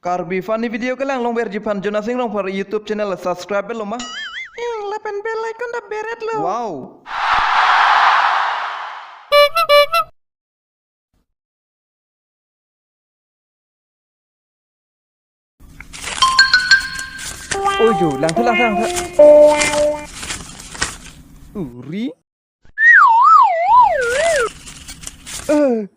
Karbi funny video ke lang long ber jipan Jonas Singh long for YouTube channel subscribe lo mah. Lapan bell icon dah beret lo. Wow. Oh jo, lang tu. Uri.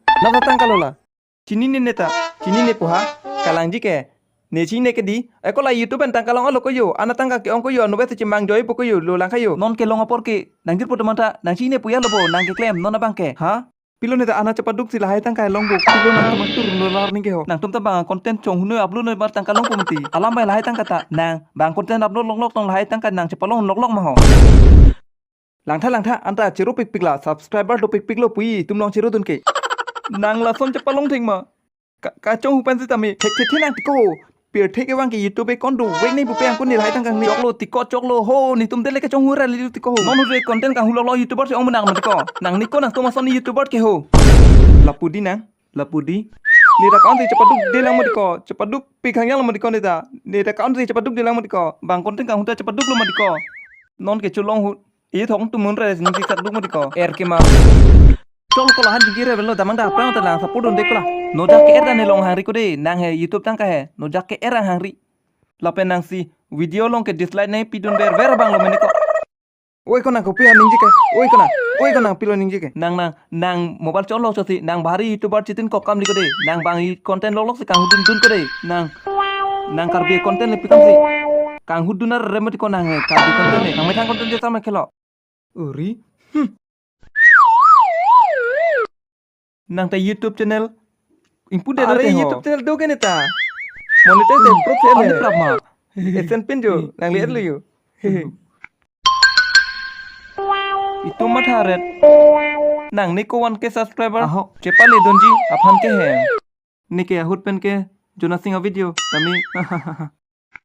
Nak datang kalau lah. Cini ni neta, cini ni puha, kalang jike. Ne cini ke di, eko la YouTube entang kalong alo koyo, ana tangka ke ongko yo, nobe cimang joy poko yo, lo lang kayo. Non ke long apor ke, nangkir po temanta, nang sini puya lo bo, nang ke klaim, non abang ke. Ha? Pilo neta ana cepat duk sila hai tangka long buk, pilo nang tumak tur no lar ning ke ho. Nang tum tabang konten chong hunu upload no bar tangka long po mati. Alam bay lahai tangka ta, nang bang konten upload long lok tong lahai tangka nang cepat long lok lok maho. Lang tha, anta ciru pik pik la, subscriber do pik pik lo pui, tum long ciru dun ke. Nang la som cepat long ting ma. Ka chong hupan si tami, thek nang tiko. Pir thek ke wang ke YouTube kon du, wek nei bu pe ang kun ni lahai tangka ni. Choklo tiko choklo ho, ni tum tele ke chong hura li tiko ho. Non ure konten kang hulo lo YouTuber se ong menang ma tiko. Nang niko nang tumason ni YouTuber ke ho. Lapudi nang, lapudi. Ni da kaun si cepat duk de lang mo diko, cepat duk pik hang yang lo mo diko neta. Ni da kaun si cepat duk de lang mo diko. Bang konten kang huta cepat duk lo ma diko. Non ke chulong hu. Iya thong tu mun re ni kat duk ma diko. Er ke ma. Chong ko lahan jingire belo damang da prang ta lang sapur don dekla. No jak ke era ne long hari ko de nang he YouTube tang ka he. No jak ke era hari. Lapen nang si video long ke dislike nei pidun ber bang lo meniko. Oi kona ko pia ninji ke. Oi kona pilo ninji ke. Nang mobile cholo so si nang bari YouTuber chitin ko kam li ko de. Nang bang konten lolok si kang hudun dun ko de. Nang karbi konten le pikam si. Kang hudunar remati ko nang he karbi konten le. Nang metang konten je sama kelo. Uri. Nang ta YouTube channel input de Are te YouTube channel do ke neta. Monetize pro channel channel. prap ma. Esen pin jo, nang lihat lo yo. Itu matharet. Nang niko 1K subscriber. Aho. Cepa le donji aphan ke he. Nike hut pen ke Jonas Singh video tami.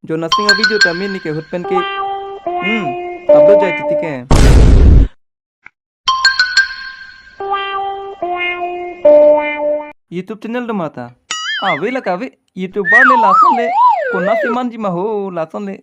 Jonas Singh video tami ni ke hut pen ke. Upload jai titi ke. YouTube channel do mata. Ave la kave YouTuber le lason le kona siman ji ma ho lason le